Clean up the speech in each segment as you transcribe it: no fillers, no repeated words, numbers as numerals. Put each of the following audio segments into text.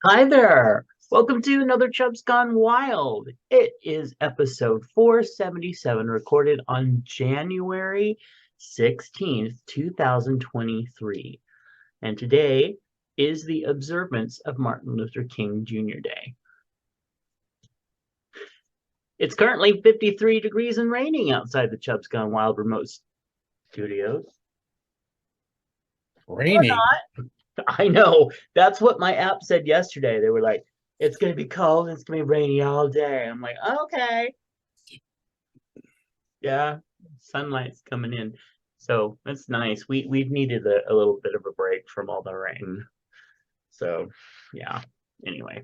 Hi there. Welcome to another Chubs Gone Wild. It is episode 477, recorded on January 16th, 2023. And today is the observance of Martin Luther King Jr. Day. It's currently 53 degrees and raining outside the Chubs Gone Wild remote studios. Or Raining. not. I know. That's what my app said yesterday. They were like, it's going to be cold and it's going to be rainy all day. I'm like, okay. Yeah, sunlight's coming in. So that's nice. We've needed a little bit of a break from all the rain. So yeah. Anyway,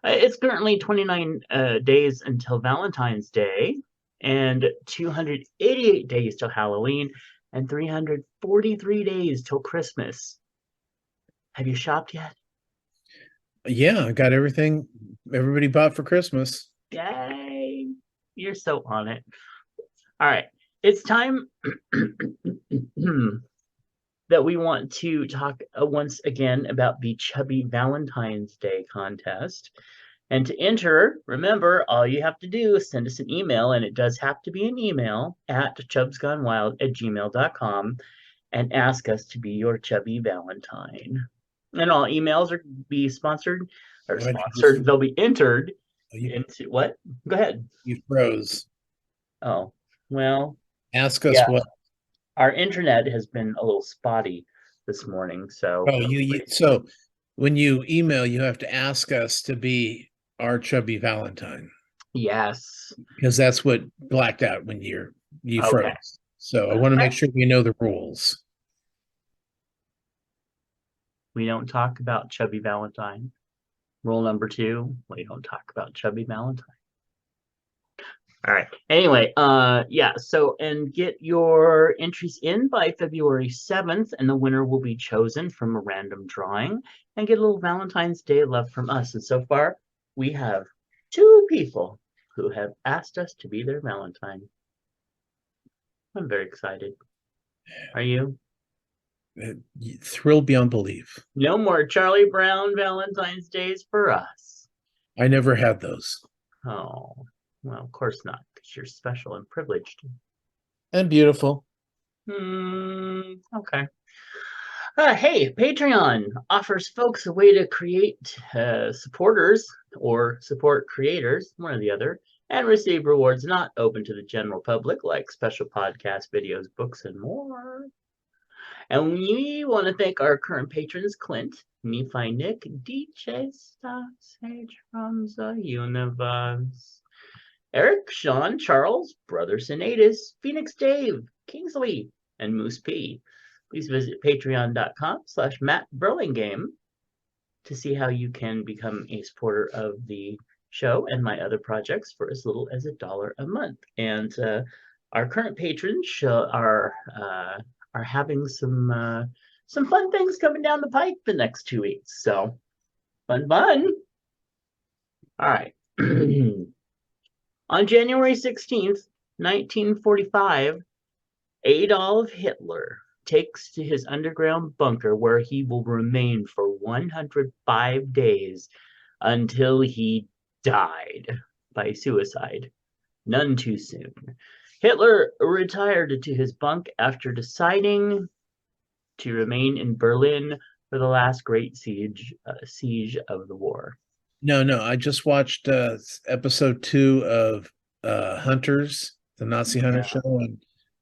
it's currently 29 days until Valentine's Day, and 288 days till Halloween, and 343 days till Christmas. Have you shopped yet? Yeah, I got everything everybody bought for Christmas. Yay! You're so on it. All right. It's time that we want to talk once again about the Chubby Valentine's Day contest. And to enter, remember, all you have to do is send us an email, and it does have to be an email at chubsgonewild@gmail.com and ask us to be your chubby Valentine. And all emails are be sponsored or Why'd you just sponsored, they'll be entered you, into what? Go ahead. you froze? Oh, well, Ask us yeah, what. our internet has been a little spotty this morning, so Oh, so when you email, you have to ask us to be our chubby Valentine yes. because that's what blacked out when you Okay. froze. So I want to make sure we know the rules. We don't talk about Chubby Valentine. Rule number two, we don't talk about Chubby Valentine. All right. Anyway, yeah, so and get your entries in by February 7th, and the winner will be chosen from a random drawing and get a little Valentine's Day love from us. And so far, we have two people who have asked us to be their Valentine. I'm very excited. Are you? Thrilled beyond belief. No more Charlie Brown Valentine's Days for us. I never had those. Oh, well, of course not, because you're special and privileged. And beautiful. Okay. Hey, Patreon offers folks a way to create supporters or support creators, one or the other, and receive rewards not open to the general public, like special podcasts, videos, books, and more. And we want to thank our current patrons, Clint, Nephi Nick, DJ Sage from the Universe, Eric, Sean, Charles, Brother Sinatus, Phoenix Dave, Kingsley, and Moose P. Please visit patreon.com/Matt Burlingame to see how you can become a supporter of the show and my other projects for as little as $1 a month. And our current patrons are having some fun things coming down the pike the next 2 weeks. So fun. All right. On January 16th, 1945, Adolf Hitler takes to his underground bunker where he will remain for 105 days until he died by suicide. None too soon. Hitler retired to his bunk after deciding to remain in Berlin for the last great siege of the war. No. I just watched episode 2 of Hunters, the Nazi Hunter Yeah. show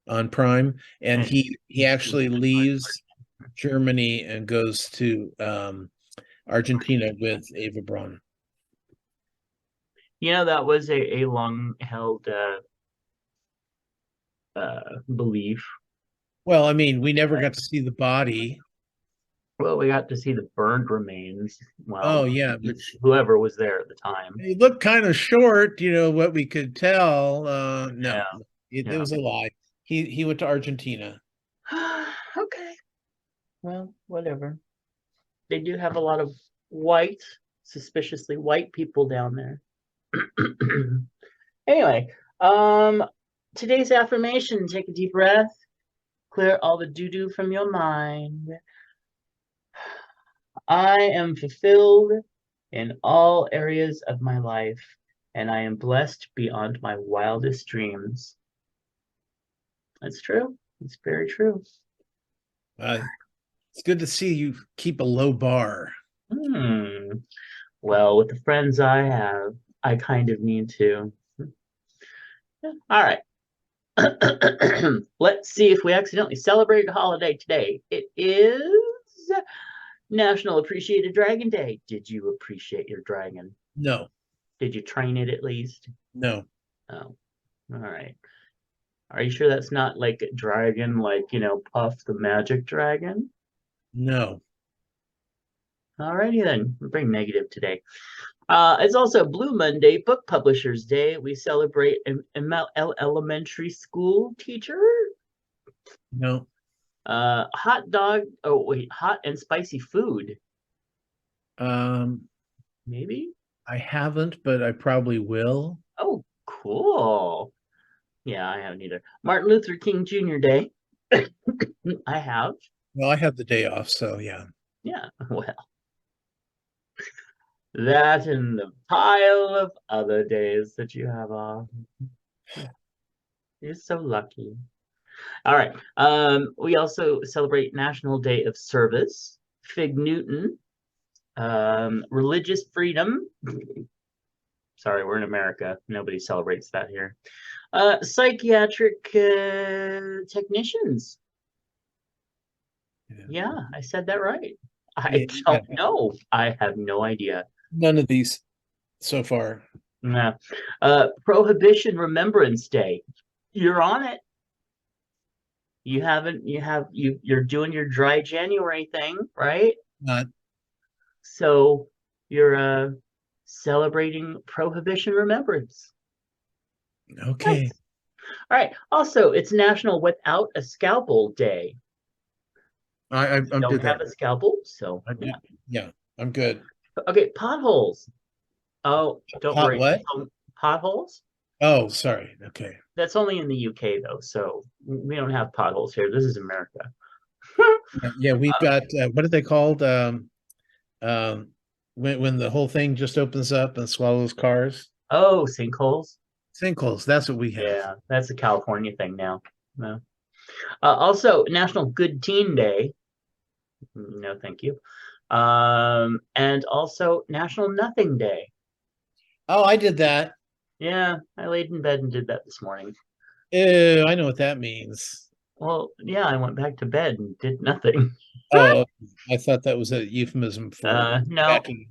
on Prime, and And he actually leaves Germany and goes to Argentina with Ava Braun. that was a long held belief. Well, I mean, we never got to see the body. Well, we got to see the burned remains. Oh Well, yeah, but whoever was there at the time. he looked kind of short, what we could tell. No, Yeah, it yeah. was a lie. He went to Argentina. Okay. Well, whatever. They do have a lot of white, suspiciously white people down there. Anyway, today's affirmation, take a deep breath, clear all the doo-doo from your mind. I am fulfilled in all areas of my life, and I am blessed beyond my wildest dreams. That's true. It's very true. Uh, it's good to see you keep a low bar. Hmm. Well, with the friends I have, I kind of need to. Yeah. All right. Let's see if we accidentally celebrate a holiday today. It is National Appreciated Dragon Day. Did you appreciate your dragon? No, Did you train it at least? no, Oh, all right. Are you sure that's not like a dragon, like, Puff the Magic Dragon? no. Alrighty then. We're very negative today. It's also Blue Monday, Book Publishers Day. We celebrate elementary school teacher. No. Hot dog. Oh, wait, hot and spicy food. Um, Maybe? I haven't, but I probably will. Oh, cool. Yeah, I haven't either. Martin Luther King Jr. Day. I have. Well, I have the day off, so yeah. Yeah, well, that and the pile of other days that you have off. You're so lucky. All right. We also celebrate National Day of Service, Fig Newton, religious freedom. Sorry, we're in America. Nobody celebrates that here. Psychiatric technicians. Yeah, I said that right. I Yeah. don't know. I have no idea. None of these so far. Yeah. Prohibition Remembrance Day. You're on it. You're doing your dry January thing, right? Not So you're celebrating Prohibition Remembrance. okay. Nice. All right. Also, it's National Without a Scalpel Day. I'm Don't did have that. a scalpel, so I yeah. did. Yeah, I'm good. Okay, potholes. Oh, don't Hot worry. what? Potholes? Oh, sorry. Okay. That's only in the UK though, so we don't have potholes here. This is America. Yeah, we've got what are they called? Um, when the whole thing just opens up and swallows cars. Oh, sinkholes. Sinkholes. That's what we have. Yeah, that's a California thing now. No. Also, National Good Teen Day. No, thank you. And also National Nothing Day. Oh, I did that. Yeah, I laid in bed and did that this morning. Ew, I know what that means. Well, yeah, I went back to bed and did nothing. Oh, I thought that was a euphemism for No, jacking.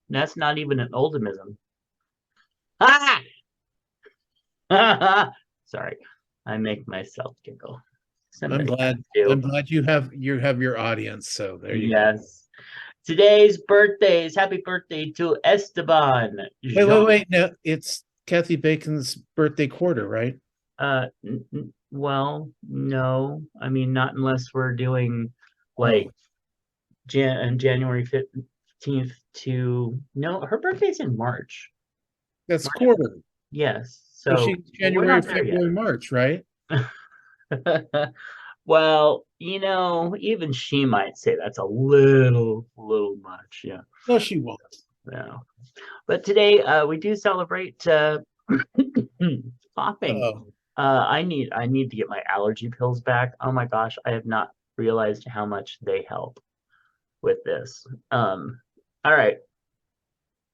that's not even an ultimism. Ah! Sorry, I make myself giggle. I'm Somebody has glad. I'm to. glad you have your audience. So there you go. Yes. Today's birthdays. Happy birthday to Esteban. Jean. Wait. No, it's Kathy Bacon's birthday quarter, right? Well, no. I mean, not unless we're doing like Oh, January 15th to no, her birthday's in March. that's March. quarter. Yes. So So she's we're January, not there yet. February, March, right? Well, even she might say that's a little much. Yeah. No, she won't. Yeah. But today we do celebrate popping. Oh, I need to get my allergy pills back. Oh my gosh, I have not realized how much they help with this. All right.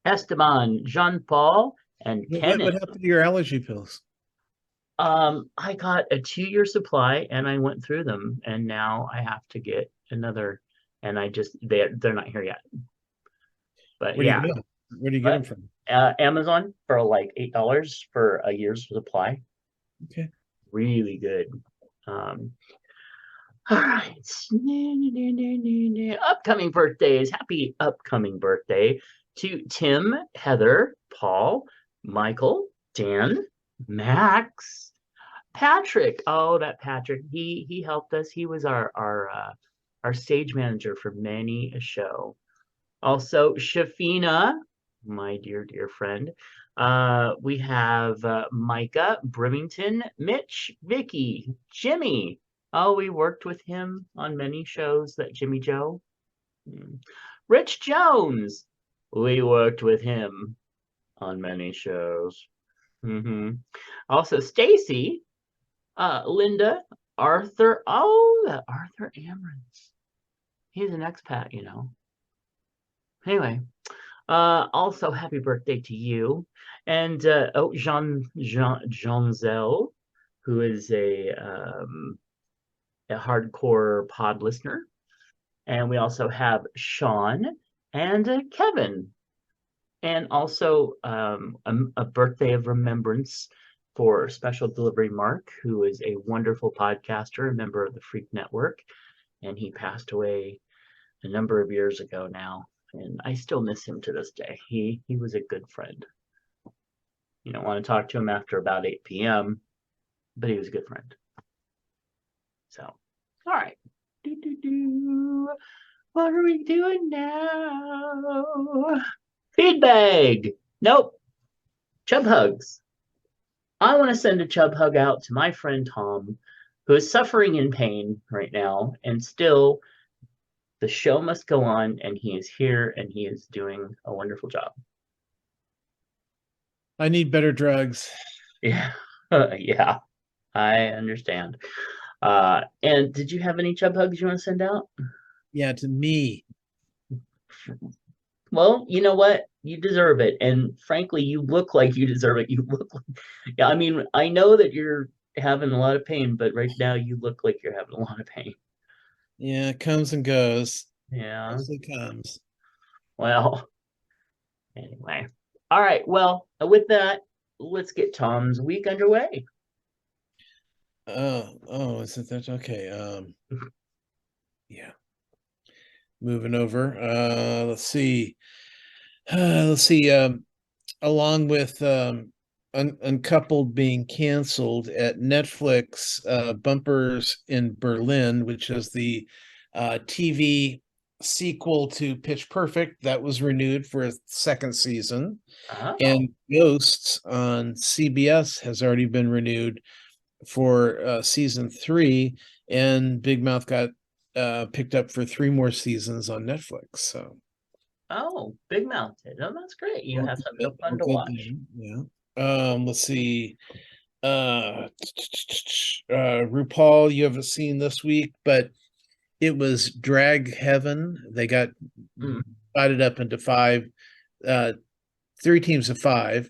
Esteban, Jean-Paul, and what Kenneth. happened to your allergy pills? I got a 2-year supply and I went through them and now I have to get another and they're not here yet. But Where do you yeah, get them? Where do you get them but from? Amazon for like $8 for a year's supply. Okay. Really good. All right. Upcoming birthdays. Happy upcoming birthday to Tim, Heather, Paul, Michael, Dan, Max, Patrick. Oh, that Patrick. He helped us. He was our stage manager for many a show. Also, Shafina, my dear friend. We have Micah, Brimington, Mitch, Vicky, Jimmy. Oh, we worked with him on many shows, that Jimmy Joe. Rich Jones, We worked with him on many shows. Also, Stacy, Linda, Arthur. Oh, that Arthur Amarantz. He's an expat, you know. Anyway, also happy birthday to you. And Jean Zell, who is a hardcore pod listener. And we also have Sean and Kevin. And also a birthday of remembrance for Special Delivery Mark, who is a wonderful podcaster, a member of the Freak Network. And he passed away a number of years ago now. And I still miss him to this day. He was a good friend. You don't want to talk to him after about 8 p.m., but he was a good friend. So, all right. What are we doing now? Feed bag. Nope. Chub hugs. I want to send a chub hug out to my friend Tom, who is suffering in pain right now, and still the show must go on, and he is here and he is doing a wonderful job. I need better drugs. Yeah. Yeah. I understand. And did you have any chub hugs you want to send out? Yeah, to me. Well, you know what? You deserve it. And frankly, you look like you deserve it. You look like, yeah, I mean, I know that you're having a lot of pain, but right now you look like you're having a lot of pain. Yeah, it comes and goes. Yeah. Mostly comes. Well, anyway. All right. Well, with that, let's get Tom's week underway. Is it that okay? Yeah. Moving over. Let's see. Let's see. Along with Uncoupled being canceled at Netflix, Bumpers in Berlin, which is the TV sequel to Pitch Perfect, that was renewed for a second season. Oh, And Ghosts on CBS has already been renewed for season 3, and Big Mouth got picked up for 3 more seasons on Netflix. So Big Mouth did. Oh, that's great. You all have something good, all fun to good watch. there. Yeah. Let's see. Uh, RuPaul, you haven't seen this week, but it was Drag Heaven. They got Mm, divided up into 5, 3 teams of 5,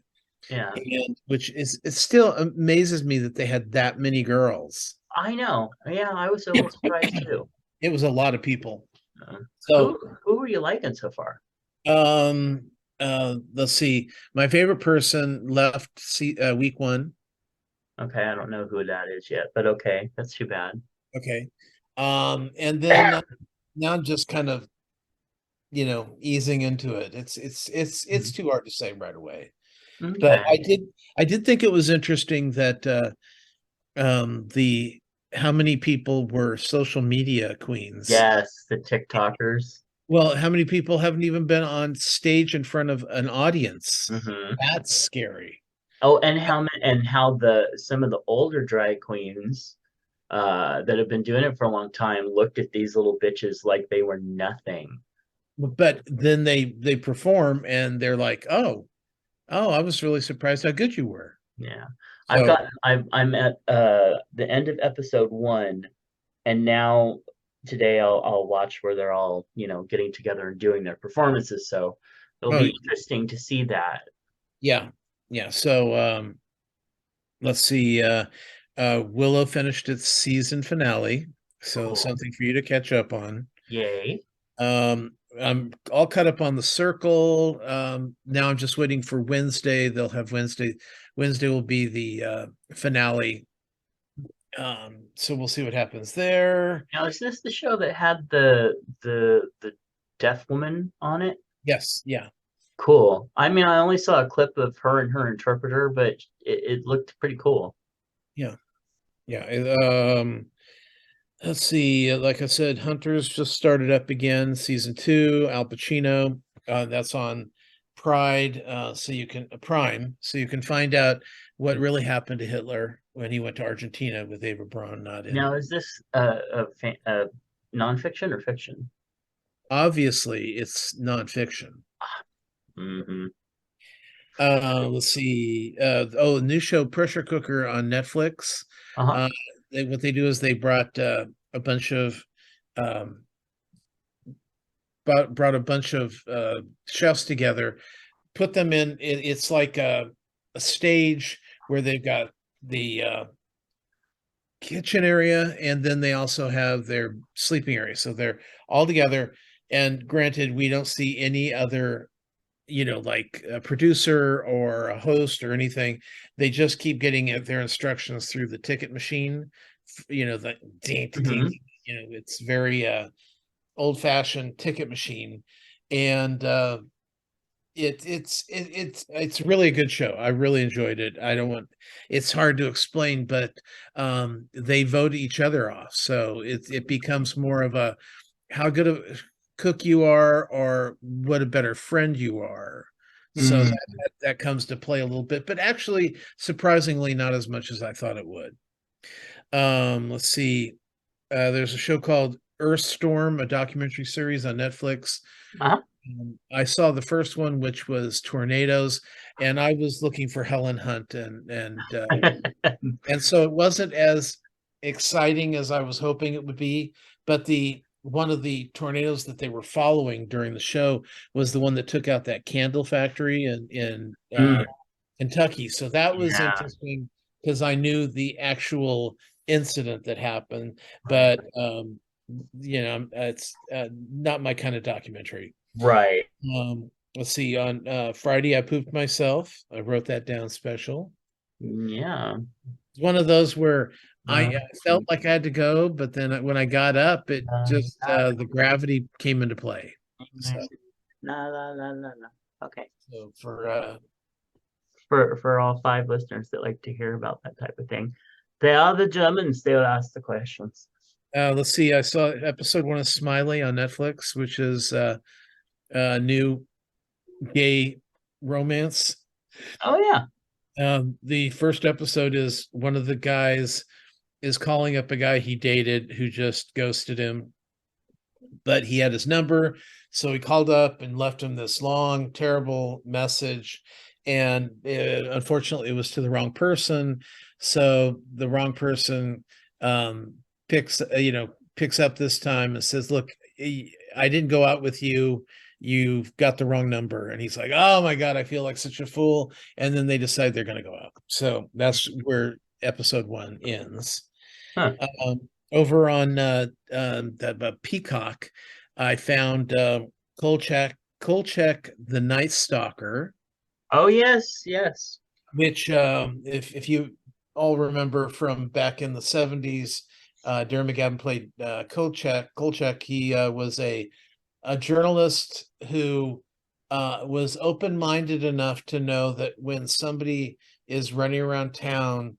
yeah, and which is it still amazes me that they had that many girls. I know. Yeah, I was a little surprised too. It was a lot of people. Uh, So, who are you liking so far? let's see. My favorite person left week 1. Okay, I don't know who that is yet, but okay, that's too bad. Okay. And then now just kind of, easing into it. It's Mhm. too hard to say right away. But Okay. I did think it was interesting that the how many people were social media queens. Yes, the TikTokers. Well, how many people haven't even been on stage in front of an audience? Hmm. That's scary. Oh, and how the some of the older drag queens that have been doing it for a long time looked at these little bitches like they were nothing. But then they perform and they're like, oh, I was really surprised how good you were. Yeah. So, I'm at the end of episode 1, and now today I'll watch where they're all, getting together and doing their performances. So it'll oh be interesting to see that. yeah, yeah. So let's see. Willow finished its season finale, so Cool. something for you to catch up on. Yay. I'm all caught up on The Circle. Now I'm just waiting for Wednesday. They'll have Wednesday. Wednesday will be the finale. So we'll see what happens there. Now, is this the show that had the deaf woman on it? Yes, yeah, Cool. I mean, I only saw a clip of her and her interpreter, but it looked pretty cool. yeah, yeah. Let's see. Like I said, Hunters just started up again, season 2. Al Pacino. That's on Pride, so you can Prime, so you can find out what really happened to Hitler when he went to Argentina with Eva Braun not in. Now, is this nonfiction or fiction? Obviously, it's nonfiction. Hmm. Let's see. A new show, Pressure Cooker on Netflix. Uh-huh. Uh, what they do is they brought a bunch of um, brought a bunch of chefs together, put them in. It's like a stage where they've got the kitchen area, and then they also have their sleeping area. So they're all together. And granted, we don't see any other, like a producer or a host or anything. They just keep getting their instructions through the ticket machine. The ding, ding, ding, Hmm. ding, it's very old-fashioned ticket machine, and it's really a good show. I really enjoyed it. I don't want It's hard to explain, but they vote each other off, so it becomes more of a how good a cook you are or what a better friend you are. So Hmm. that comes to play a little bit, but actually surprisingly not as much as I thought it would. Let's see. There's a show called Earthstorm, a documentary series on Netflix. Uh-huh. I saw the first one, which was tornadoes, and I was looking for Helen Hunt, and so it wasn't as exciting as I was hoping it would be. But the one of the tornadoes that they were following during the show was the one that took out that candle factory in Mm. Kentucky. So that was Yeah. interesting because I knew the actual incident that happened, but it's not my kind of documentary. Right. Let's see. On Friday, I pooped myself. I wrote that down special. Yeah. It's one of those where Uh, I felt like I had to go, but then when I got up, it just the gravity came into play. So, la, la, la, la, la. Okay. so for For all five listeners that like to hear about that type of thing, they are the Germans. They'll ask the questions. let's see, I saw episode 1 of Smiley on Netflix, which is a new gay romance. Oh yeah. The first episode is one of the guys is calling up a guy he dated who just ghosted him, but he had his number. So he called up and left him this long, terrible message. And unfortunately, it was to the wrong person. So the wrong person um, picks up this time and says, "Look, I didn't go out with you. You've got the wrong number." And he's like, "Oh my God, I feel like such a fool." And then they decide they're going to go out. So that's where episode 1 ends. Huh. Over on the Peacock, I found Kolchak the Night Stalker, Oh yes, yes. which if you all remember from back in the 70s, Darren McGavin played Kolchak. Kolchak, he was a journalist who was open-minded enough to know that when somebody is running around town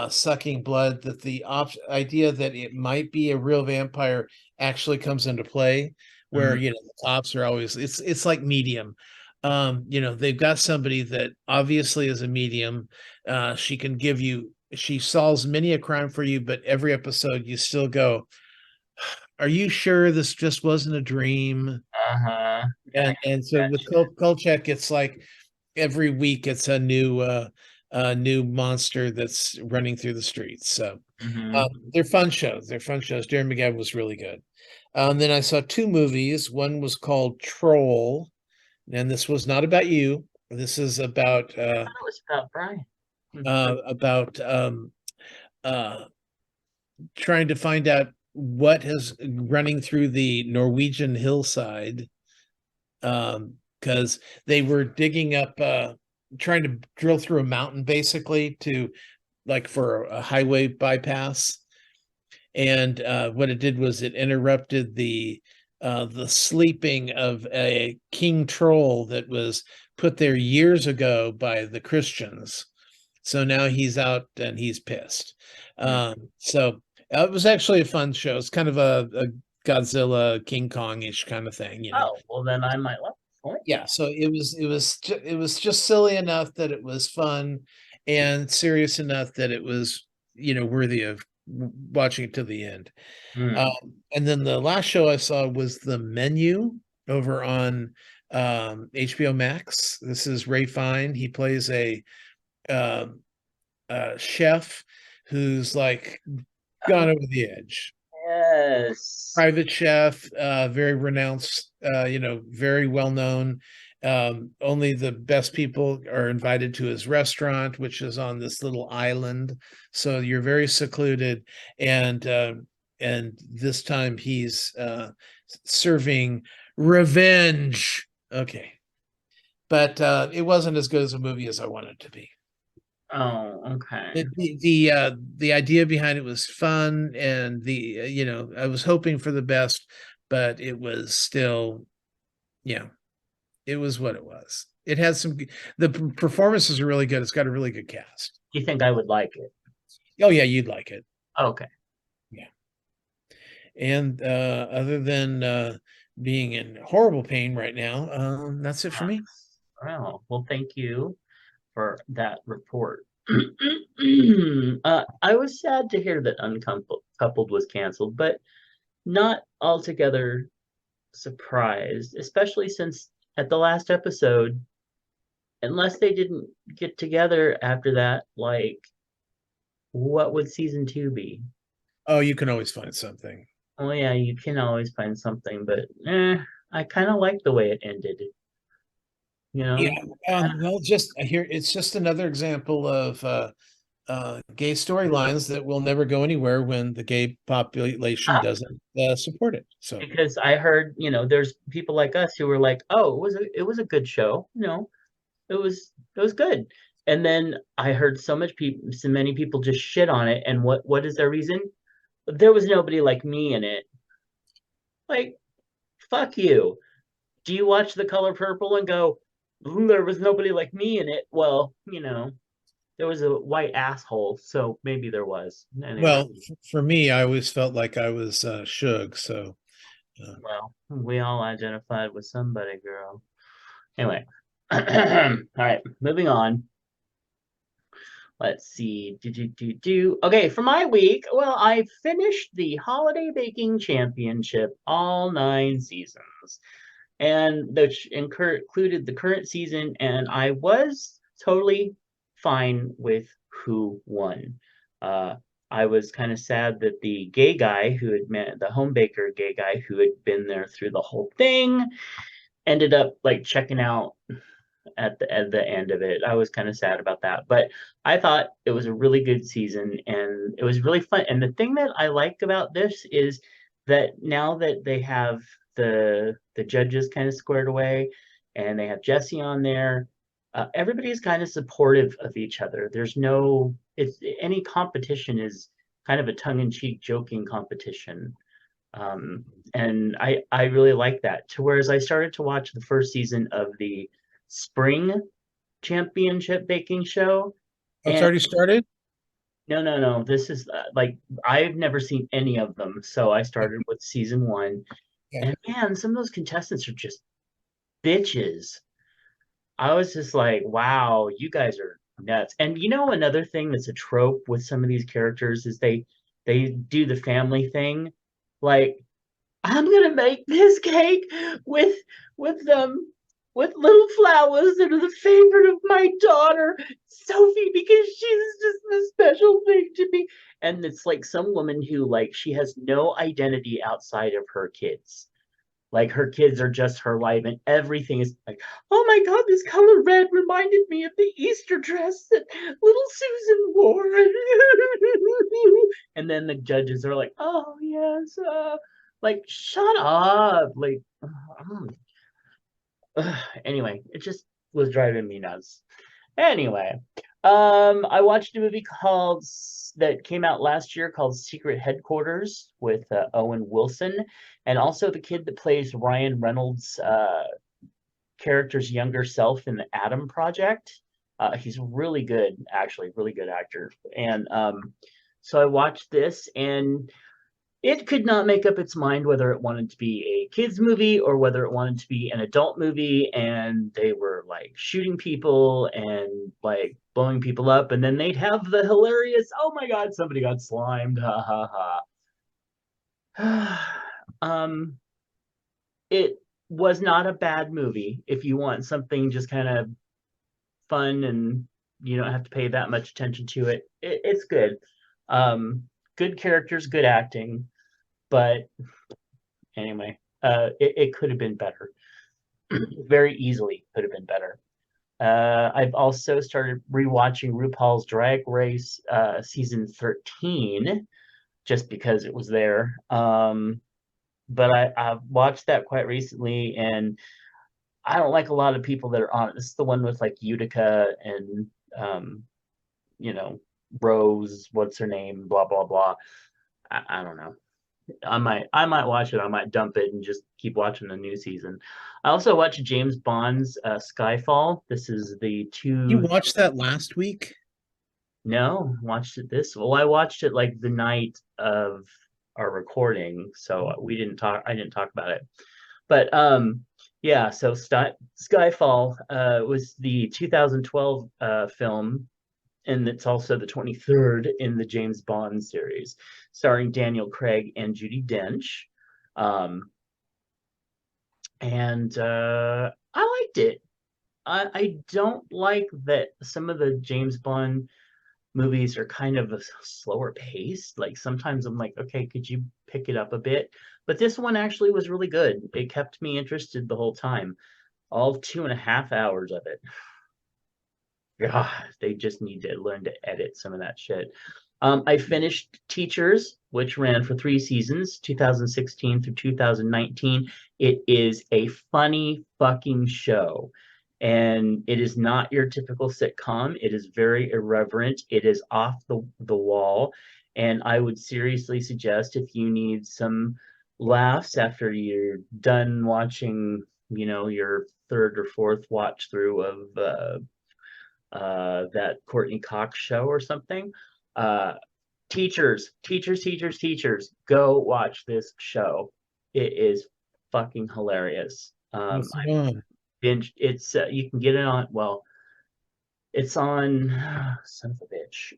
sucking blood, that the idea that it might be a real vampire actually comes into play. Where Mhm. the cops are always it's like Medium. They've got somebody that obviously is a medium. She solves many a crime for you, but every episode you still go, are you sure this just wasn't a dream? Uh-huh. I And so with Kolchak, it's like every week it's a new monster that's running through the streets. So Mm-hmm. they're fun shows. They're fun shows. Darren McGavin was really good. Then I saw two movies. One was called Troll, and this was not about you. This is I thought it was about Brian. Hmm. about uh, trying to find out what is running through the Norwegian hillside, because they were digging up trying to drill through a mountain basically to like for a highway bypass. And what it did was it interrupted the sleeping of a king troll that was put there years ago by the Christians. So now he's out and he's pissed. Hmm. So it was actually a fun show. It's kind of a Godzilla King Kong-ish kind of thing. Oh, well then I might love it. Yeah, so it was just silly enough that it was fun, and serious enough that it was worthy of watching it to the end. Hmm. And then the last show I saw was The Menu over on HBO Max. This is Ray Fine. He plays um, a chef who's like gone Oh, over the edge. yes. Private chef, very renounced, very well known. Only the best people are invited to his restaurant, which is on this little island. So you're very secluded, and this time he's serving revenge. Okay, but it wasn't as good as a movie as I wanted it to be. Oh, okay. The idea behind it was fun, and I was hoping for the best, but it was still, yeah, it was what it was. It had the performances are really good. It's got a really good cast. Do you think I would like it? Oh yeah, you'd like it. Okay. Yeah. And other than being in horrible pain right now, that's it for me. Well, thank you for that report. I was sad to hear that Uncoupled was canceled, but not altogether surprised, especially since at the last episode, unless they didn't get together after that, like, what would season two be? Oh, you can always find something. Oh yeah, you can always find something, but I kind of like the way it ended. You Yeah. know, Well, just here, it's just another example of gay storylines that will never go anywhere when the gay population doesn't support it. So, because I heard, there's people like us who were like, "Oh, it was a good show." It was good. And then I heard so many people just shit on it. And what is their reason? There was nobody like me in it. Like, fuck you. Do you watch The Color Purple and go, there was nobody like me in it? Well, there was a white asshole, so maybe there was. Anyway, well, for me, I always felt like I was Suge. So, uh, well, we all identified with somebody, girl. Anyway, all right, moving on. Let's see. Do. Okay, for my week, well, I finished the Holiday Baking Championship, all 9 seasons, and which included the current season, and I was totally fine with who won. Uh, I was kind of sad that the gay guy who had met the home baker gay guy who had been there through the whole thing ended up like checking out at the end of it. I was kind of sad about that, but I thought it was a really good season and it was really fun. And the thing that I like about this is that now that they have the judges kind of squared away and they have Jesse on there, everybody's kind of supportive of each other. There's no it's any competition is kind of a tongue-in-cheek joking competition. Um, and I really like that. To whereas I started to watch the first season of the spring championship baking show, oh, it's and already started. no, no, no, this is like I've never seen any of them, so I started with season one, Yeah. and man, some of those contestants are just bitches. I was just like, wow, you guys are nuts. And another thing that's a trope with some of these characters is they do the family thing, like I'm gonna make this cake with with um with little flowers that are the favorite of my daughter Sophie because she's just a special thing to me. And it's like some woman who like she has no identity outside of her kids. Like her kids are just her life, and everything is like, oh my god, this color red reminded me of the Easter dress that little Susan wore. And then the judges are like, oh yes, like shut up, like, anyway, it just was driving me nuts. Anyway, I watched a movie that came out last year called Secret Headquarters with Owen Wilson, and also the kid that plays Ryan Reynolds' character's younger self in the Adam Project. He's really good, actually, really good actor. And so I watched this, and it could not make up its mind whether it wanted to be a kids movie or whether it wanted to be an adult movie. And they were like shooting people and like blowing people up, and then they'd have the hilarious, "Oh my god, somebody got slimed!" Ha ha ha. um, it. was not a bad movie if you want something just kind of fun and you don't have to pay that much attention to it. It's good. Um, Good characters, good acting, but anyway, it could have been better. Very easily could have been better. I've also started rewatching RuPaul's Drag Race season 13 just because it was there. But I've watched that quite recently, and I don't like a lot of people that are on it. This is the one with like Utica and um, you know, Rose, what's her name, blah blah blah. I don't know. I might watch it. I might dump it and just keep watching the new season. I also watched James Bond's Skyfall. This is the You two. watched that last week? No, watched it this. Well, I watched it like the night of our recording, so we didn't talk. I didn't talk about it. But yeah. So Skyfall was the 2012 film, and it's also the 23rd in the James Bond series, starring Daniel Craig and Judi Dench. Um, and I liked it. I don't like that some of the James Bond movies are kind of a slower pace. Like sometimes I'm like, okay, could you pick it up a bit? But this one actually was really good. It kept me interested the whole time. All 2.5 hours of it. God, they just need to learn to edit some of that shit. I finished Teachers, which ran for 3 seasons, 2016 through 2019. It is a funny fucking show. And it is not your typical sitcom. It is very irreverent. It is off the wall. And I would seriously suggest if you need some laughs after you're done watching, your third or fourth watch through of that Courtney Cox show or something. Uh, teachers, go watch this show. It is fucking hilarious. What's it I on? binge. It's you can get it on. Well, it's on. Son of a bitch.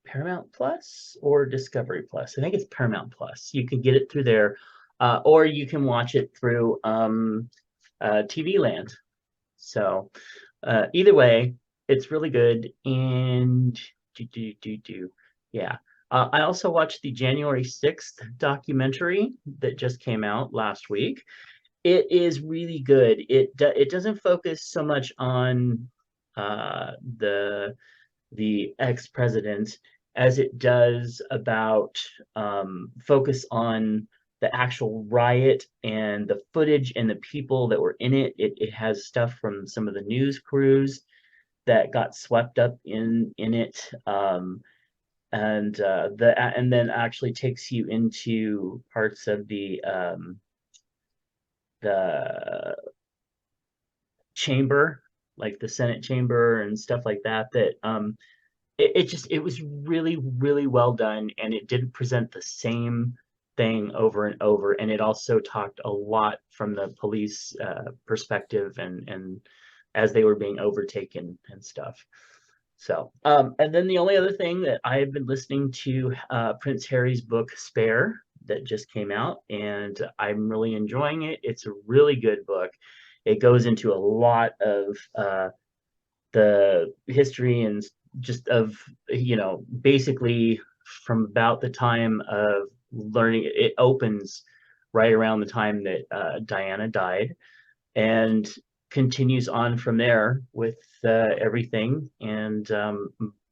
Paramount Plus or Discovery Plus. I think it's Paramount Plus. You can get it through there, or you can watch it through TV Land. So either way, it's really good. And yeah. I also watched the January 6th documentary that just came out last week. It is really good. It doesn't focus so much on uh, the the ex-president as it does about focus on the actual riot and the footage and the people that were in it. It has stuff from some of the news crews that got swept up in it, and then actually takes you into parts of the chamber, like the Senate chamber and stuff like that. It was really really well done, and it didn't present the same thing over and over, and it also talked a lot from the police perspective and as they were being overtaken and stuff. So and then the only other thing that I have been listening to, Prince Harry's book Spare, that just came out, and I'm really enjoying it. It's a really good book. It goes into a lot of the history and just of, basically from about the time of learning. It opens right around the time that Diana died, and continues on from there with everything. And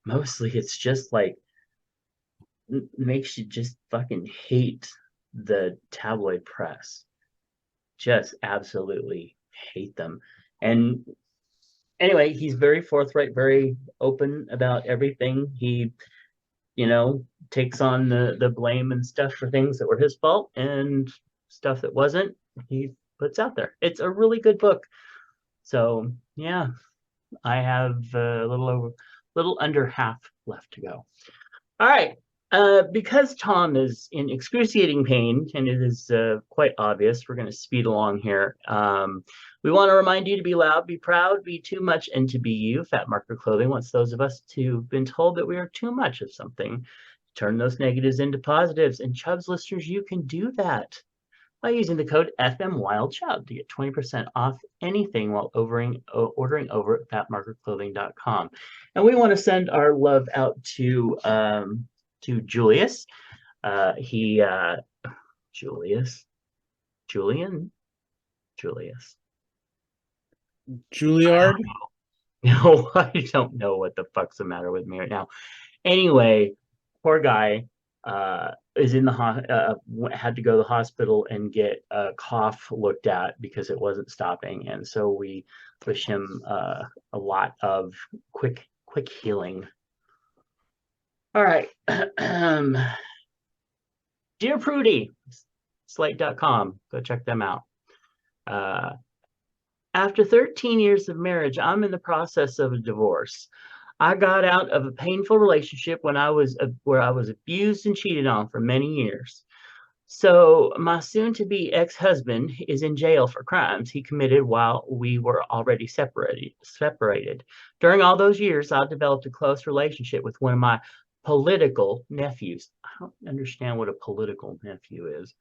mostly it's just like makes you just fucking hate the tabloid press. Just absolutely hate them. And anyway, he's very forthright, very open about everything. He, takes on the blame and stuff for things that were his fault, and stuff that wasn't, he puts out there. It's a really good book. So yeah, I have a little under half left to go. All right. Because Tom is in excruciating pain, and it is quite obvious, we're going to speed along here. We want to remind you to be loud, be proud, be too much, and to be you. Fat Marker Clothing wants those of us who've been told that we are too much of something, turn those negatives into positives. And Chubs listeners, you can do that. by using the code FMWildChub to get 20% off anything while ordering over at fatmarkerclothing.com. And we want to send our love out to Julius. He Julius, Julian, Julius. Juilliard. No, I don't know what the fuck's the matter with me right now. Anyway, poor guy is in the had to go to the hospital and get a cough looked at because it wasn't stopping, and so we wish him a lot of quick healing. All right. Dear Prudy, slate.com, go check them out. After 13 years of marriage, I'm in the process of a divorce. I got out of a painful relationship where I was abused and cheated on for many years. So my soon-to-be ex-husband is in jail for crimes he committed while we were already separated. During all those years, I developed a close relationship with one of my political nephews. I don't understand what a political nephew is.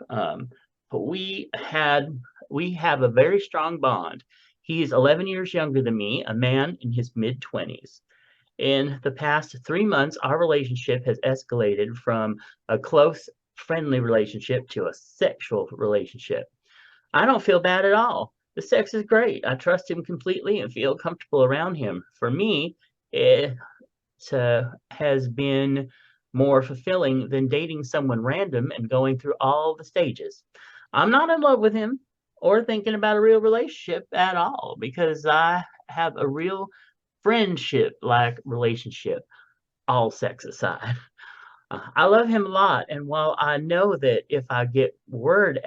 But we have a very strong bond. He's 11 years younger than me, a man in his mid-20s. In the past 3 months, our relationship has escalated from a close, friendly relationship to a sexual relationship. I don't feel bad at all. The sex is great. I trust him completely and feel comfortable around him. For me, it has been more fulfilling than dating someone random and going through all the stages. I'm not in love with him or thinking about a real relationship at all because I have a real friendship like relationship, all sex aside. I love him a lot, and while I know that if word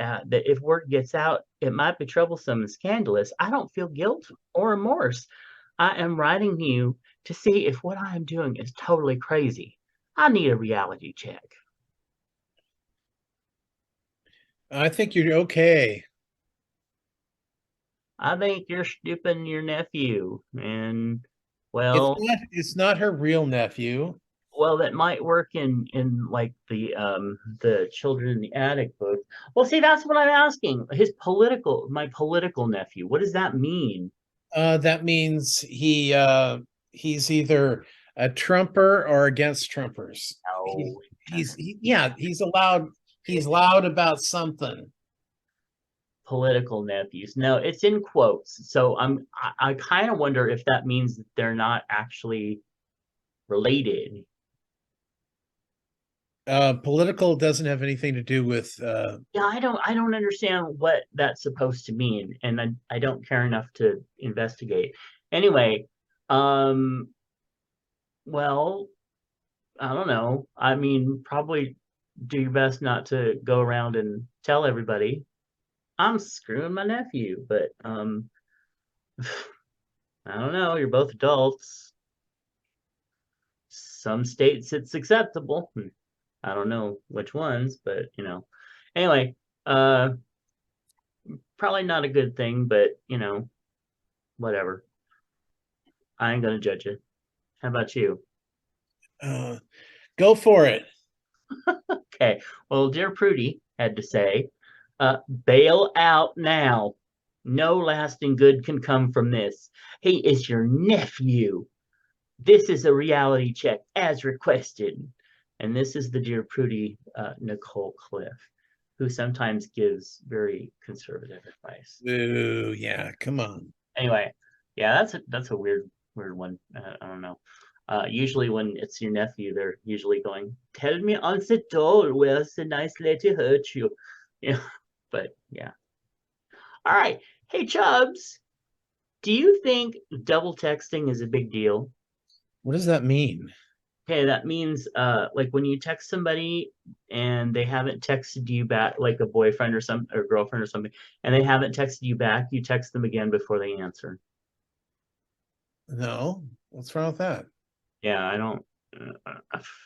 gets out, it might be troublesome and scandalous, I don't feel guilt or remorse. I am writing you to see if what I am doing is totally crazy. I need a reality check. I think you're okay. I think you're stupid your nephew, and It's well, not her real nephew. that might work in like the Children in the Attic book. Well, see, that's what I'm asking. My political nephew. What does that mean? That means he's either a Trumper or against Trumpers. No, He's loud about something. political nephews. No, it's in quotes. So I kind of wonder if that means that they're not actually related. Political doesn't have anything to do with Yeah, I don't understand what that's supposed to mean, and I don't care enough to investigate. Anyway, um, well, I don't know. I mean, probably do your best not to go around and tell everybody I'm screwing my nephew, but I don't know. You're both adults. Some states it's acceptable. I don't know which ones, but Anyway, uh, probably not a good thing, but whatever. I ain't gonna judge you. How about you? uh, go for it. Okay. Well, dear Prudy had to say, bail out now. No lasting good can come from this. He is your nephew. This is a reality check as requested. And this is the dear Prudy Nicole Cliff, who sometimes gives very conservative advice. Ooh, yeah, come on. Anyway, yeah, that's a weird one. I don't know. Usually when it's your nephew, they're usually going, "Tell me on the door where the nice lady hurt you." Yeah, but yeah. All right. Hey, Chubs, do you think double texting is a big deal? What does that mean? Okay, that means like when you text somebody and they haven't texted you back, like a boyfriend or girlfriend or something, and they haven't texted you back, you text them again before they answer. No, what's wrong with that? Yeah, I don't.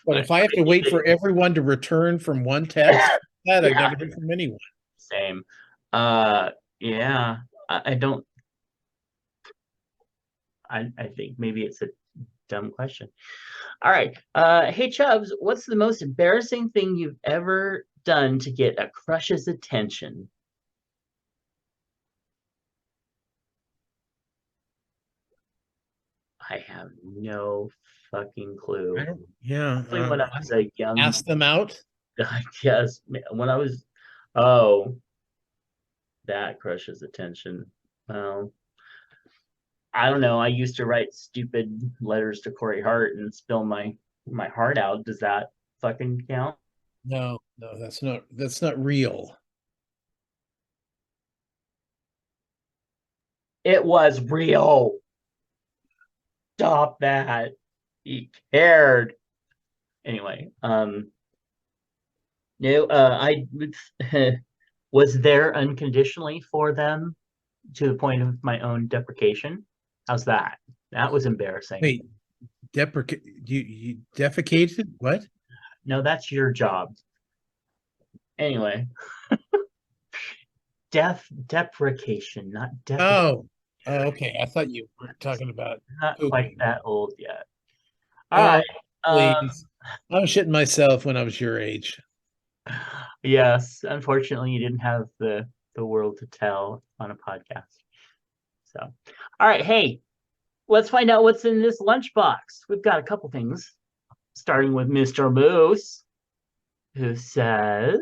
But if I have to wait for everyone to return from one text, that I'd Yeah, never hear from anyone. same. Yeah, I don't. I think maybe it's a dumb question. All right. Hey Chubbs, what's the most embarrassing thing you've ever done to get a crush's attention? I have no fucking I clue. don't. Yeah. Especially when I was a young, Ask them out. I guess, when I was, oh, that crushes attention. Well, I don't know. I used to write stupid letters to Corey Hart and spill my heart out. Does that fucking count? No, no, that's not real. It was real. Stop that. He cared. Anyway, no, I was there unconditionally for them to the point of my own deprecation. How's that? That was embarrassing. Wait, deprecate you defecated? What? No, that's your job. Anyway, deprecation, not defecate. Oh, oh, okay. I thought you were talking about Not quite pooping. that old yet. All right. Oh, Um, please. I was shitting myself when I was your age. yes, unfortunately, you didn't have the world to tell on a podcast. So, all right. Hey, let's find out what's in this lunchbox. We've got a couple things, starting with Mr. Moose, who says,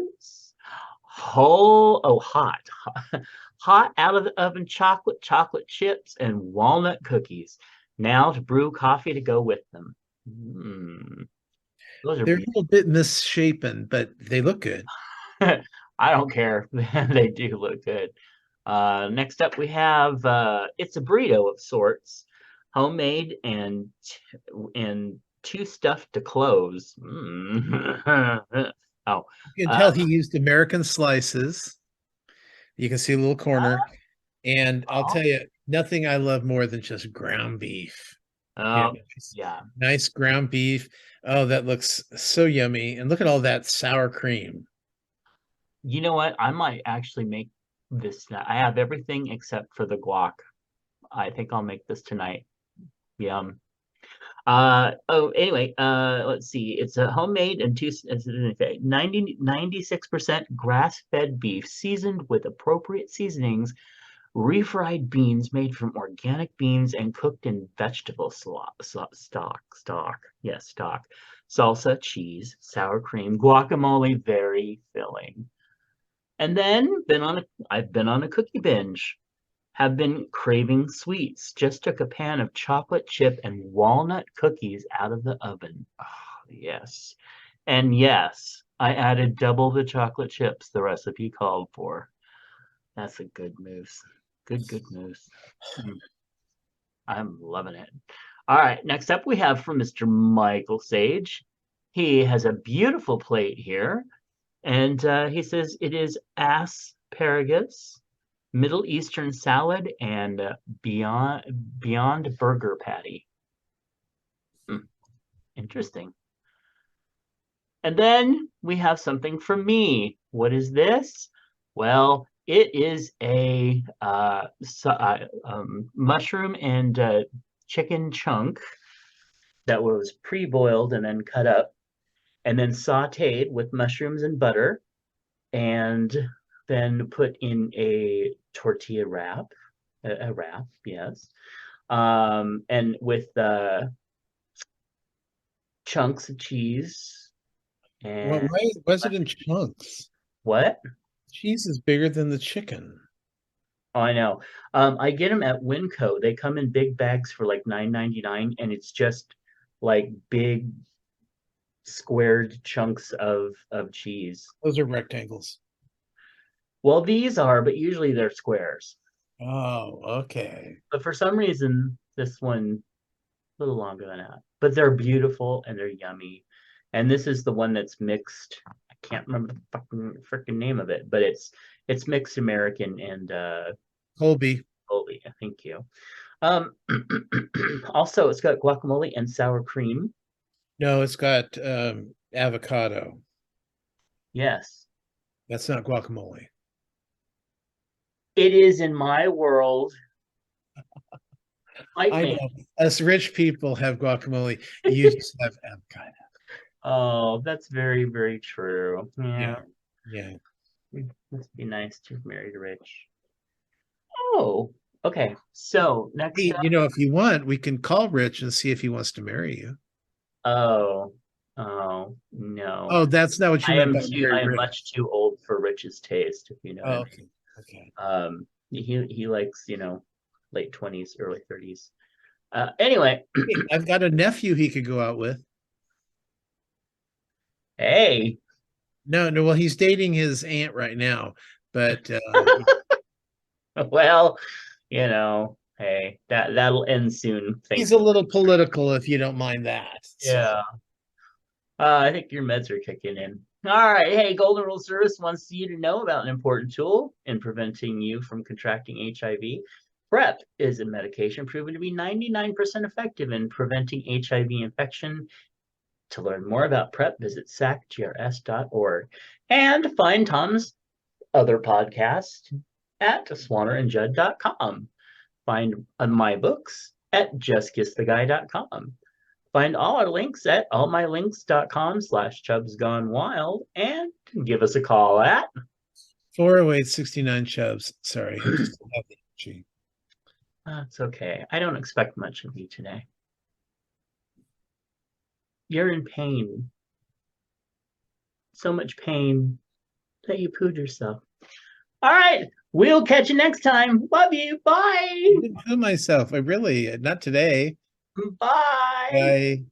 hot, hot out of the oven chocolate chips, and walnut cookies. Now to brew coffee to go with them. Mm, those are They're a beautiful. little bit misshapen, but they look good. I don't care. They do look good. Next up, we have it's a burrito of sorts, homemade and too stuffed to close. Mm. Oh, You can uh, tell he used American slices. You can see a little corner. And I'll oh, tell you, nothing I love more than just ground beef. Yeah, oh, nice, yeah. nice ground beef. Oh, that looks so yummy. And look at all that sour cream. You know what? I might actually make this. I have everything except for the guac. I think I'll make this tonight. Yum. Anyway, let's see. It's a homemade and okay, 96% grass-fed beef seasoned with appropriate seasonings, refried beans made from organic beans and cooked in vegetable stock. Yes, stock. Salsa, cheese, sour cream, guacamole, very filling. And then I've been on a cookie binge. Have been craving sweets. Just took a pan of chocolate chip and walnut cookies out of the oven. Oh, yes. And yes, I added double the chocolate chips the recipe called for. That's a good move. Good moves. Mm, I'm loving it. All right, next up we have from Mr. Michael Sage. He has a beautiful plate here, and he says it is asparagus, Middle Eastern salad, and Beyond Burger Patty. Hmm, interesting. And then we have something from me. What is this? Well, it is a mushroom and chicken chunk that was pre-boiled and then cut up and then sautéed with mushrooms and butter and then put in a tortilla wrap, a wrap, yes, and with chunks of cheese Well, and why was it in chunks? what? Cheese is bigger than the chicken. Oh, I know. I get them at Winco. They come in big bags for like 9.99, and it's just like big squared chunks of cheese. Those are rectangles. Well, these are, but usually they're squares. Oh, okay. But for some reason, this one a little longer than that. But they're beautiful and they're yummy. And this is the one that's mixed. I can't remember the fucking freaking name of it, but it's mixed American and Colby. Holy, thank you. Um, also, it's got guacamole and sour cream. No, it's got avocado. Yes, That's not guacamole. it is in my world. Fight I me. know. Us rich people have guacamole. You just have avocado. Oh, that's very, very true. Yeah. Yeah. Yeah. Must be nice to have married rich. Oh, okay. So next Hey, up. if you want, we can call Rich and see if he wants to marry you. Oh, oh no. Oh, that's not what you meant by I marry am Rich. much too old for Rich's taste, if you know what I Oh, mean. okay. Okay. He likes, late 20s, early 30s. Anyway, Hey, I've got a nephew he could go out with. hey. No, no, well, he's dating his aunt right now, but Well, hey, that'll end soon, he's a thankfully. little political if you don't mind that. So, Yeah. I think your meds are kicking in. All right. Hey, Golden Rule Service wants you to know about an important tool in preventing you from contracting HIV. PrEP is a medication proven to be 99% effective in preventing HIV infection. To learn more about PrEP, visit sacgrs.org and find Tom's other podcast at swannerandjudd.com. Find my books at justkisstheguy.com. Find all our links at allmylinks.com/chubsgonewild and give us a call at 408-69 Chubs. Sorry, I just don't have the energy. That's okay. I don't expect much of you today. You're in pain. So much pain that you pooed yourself. All right. We'll catch you next time. Love you. I Bye. didn't do myself. I really, not today. Bye. Bye.